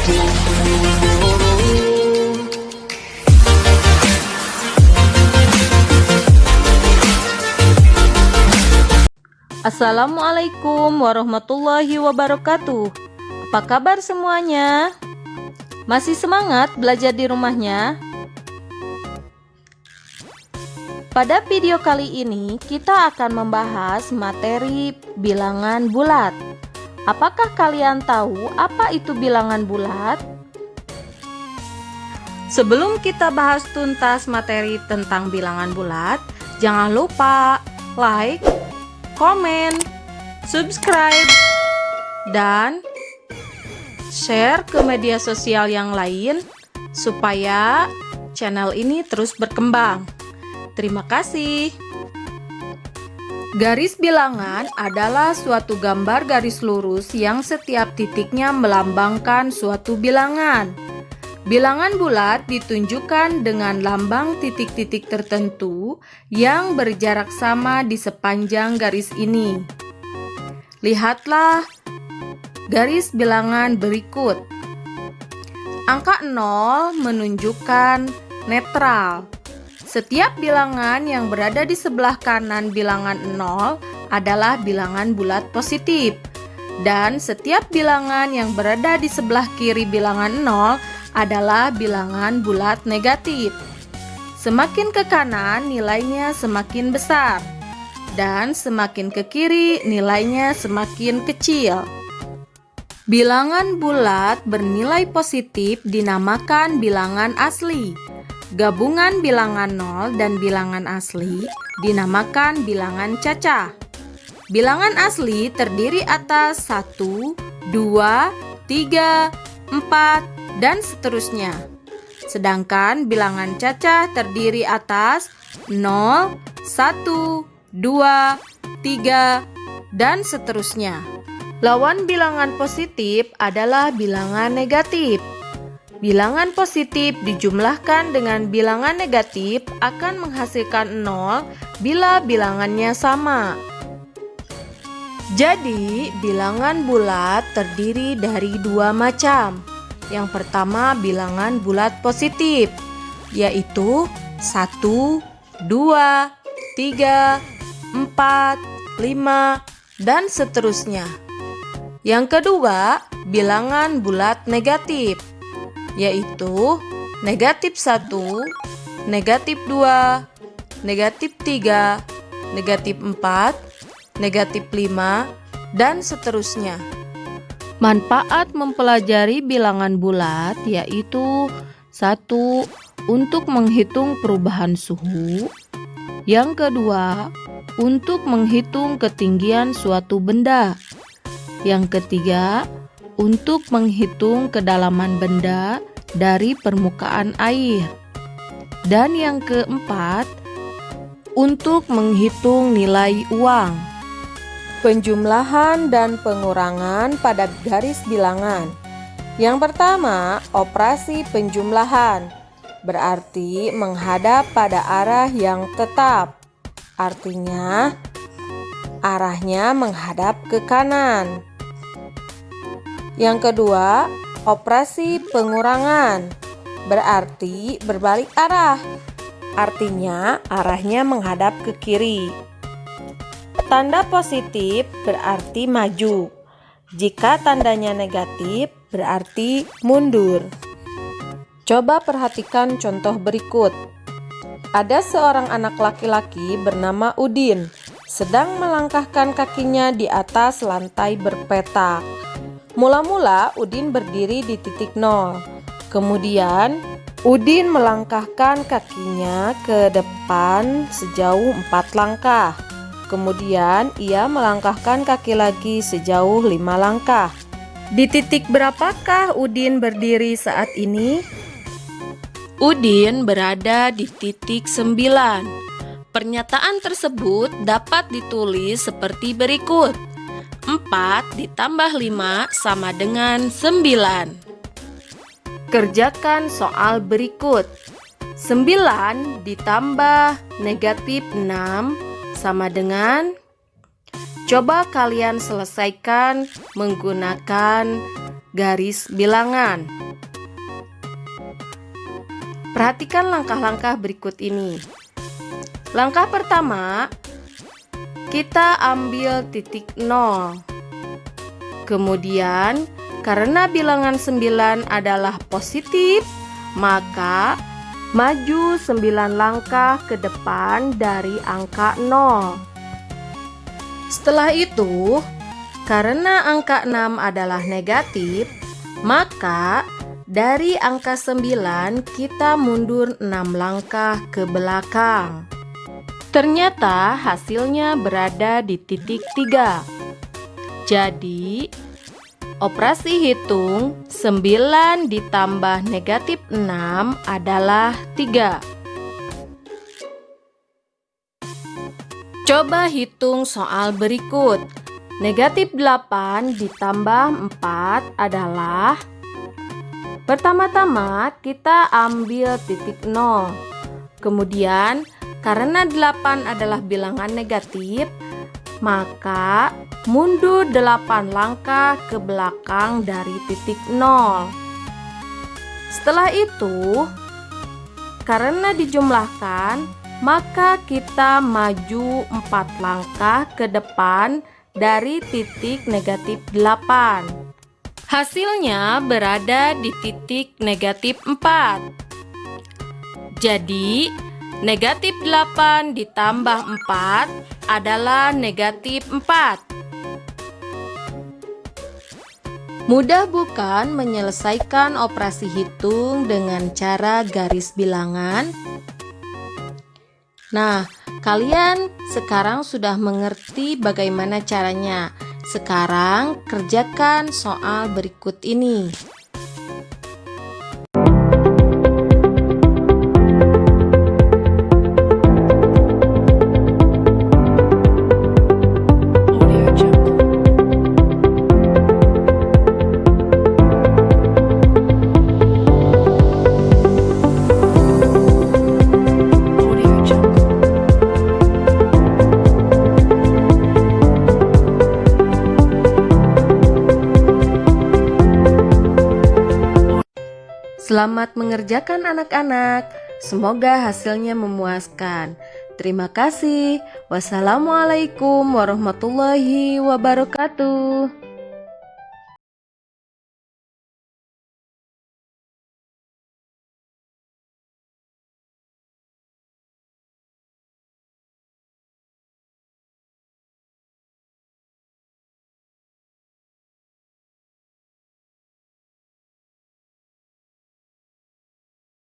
Assalamualaikum warahmatullahi wabarakatuh. Apa kabar semuanya? Masih semangat belajar di rumahnya? Pada video kali ini kita akan membahas materi bilangan bulat. Apakah kalian tahu apa itu bilangan bulat? Sebelum kita bahas tuntas materi tentang bilangan bulat, jangan lupa like, komen, subscribe, dan share ke media sosial yang lain supaya channel ini terus berkembang. Terima kasih. Garis bilangan adalah suatu gambar garis lurus yang setiap titiknya melambangkan suatu bilangan. Bilangan bulat ditunjukkan dengan lambang titik-titik tertentu yang berjarak sama di sepanjang garis ini. Lihatlah garis bilangan berikut. Angka 0 menunjukkan netral. Setiap bilangan yang berada di sebelah kanan bilangan 0 adalah bilangan bulat positif. Dan setiap bilangan yang berada di sebelah kiri bilangan 0 adalah bilangan bulat negatif. Semakin ke kanan nilainya semakin besar, dan semakin ke kiri nilainya semakin kecil. Bilangan bulat bernilai positif dinamakan bilangan asli. Gabungan bilangan 0 dan bilangan asli dinamakan bilangan cacah. Bilangan asli terdiri atas 1, 2, 3, 4, dan seterusnya. Sedangkan bilangan cacah terdiri atas 0, 1, 2, 3, dan seterusnya. Lawan bilangan positif adalah bilangan negatif. Bilangan positif dijumlahkan dengan bilangan negatif akan menghasilkan 0 bila bilangannya sama. Jadi, bilangan bulat terdiri dari dua macam. Yang pertama bilangan bulat positif, yaitu 1, 2, 3, 4, 5, dan seterusnya. Yang kedua bilangan bulat negatif, yaitu negatif 1, negatif 2, negatif 3, negatif 4, negatif 5, dan seterusnya. Manfaat mempelajari bilangan bulat yaitu 1. Untuk menghitung perubahan suhu. Yang kedua, untuk menghitung ketinggian suatu benda. Yang ketiga, untuk menghitung kedalaman benda dari permukaan air. Dan yang keempat, untuk menghitung nilai uang. Penjumlahan dan pengurangan pada garis bilangan. Yang pertama, operasi penjumlahan berarti menghadap pada arah yang tetap. Artinya, arahnya menghadap ke kanan. Yang kedua, operasi pengurangan berarti berbalik arah. Artinya, arahnya menghadap ke kiri. Tanda positif berarti maju. Jika tandanya negatif berarti mundur. Coba perhatikan contoh berikut. Ada seorang anak laki-laki bernama Udin sedang melangkahkan kakinya di atas lantai berpetak. Mula-mula Udin berdiri di titik 0. Kemudian Udin melangkahkan kakinya ke depan sejauh 4 langkah. Kemudian ia melangkahkan kaki lagi sejauh 5 langkah. Di titik berapakah Udin berdiri saat ini? Udin berada di titik 9. Pernyataan tersebut dapat ditulis seperti berikut. 4 ditambah 5 sama dengan 9. Kerjakan soal berikut. 9 ditambah negatif 6 sama dengan, coba kalian selesaikan menggunakan garis bilangan. Perhatikan langkah-langkah berikut ini. Langkah pertama, kita ambil titik 0. Kemudian, karena bilangan 9 adalah positif, maka maju 9 langkah ke depan dari angka 0. Setelah itu, karena angka 6 adalah negatif, maka dari angka 9 kita mundur 6 langkah ke belakang. Ternyata hasilnya berada di titik 3. Jadi, operasi hitung 9 ditambah negatif 6 adalah 3. Coba hitung soal berikut. Negatif 8 ditambah 4 adalah, pertama-tama kita ambil titik 0. Kemudian karena 8 adalah bilangan negatif, maka mundur 8 langkah ke belakang dari titik 0. Setelah itu, karena dijumlahkan, maka kita maju 4 langkah ke depan dari titik negatif 8. Hasilnya berada di titik negatif 4. Jadi, negatif 8 ditambah 4 adalah negatif 4. Mudah bukan menyelesaikan operasi hitung dengan cara garis bilangan? Nah, kalian sekarang sudah mengerti bagaimana caranya. Sekarang kerjakan soal berikut ini. Selamat mengerjakan anak-anak. Semoga hasilnya memuaskan. Terima kasih. Wassalamualaikum warahmatullahi wabarakatuh.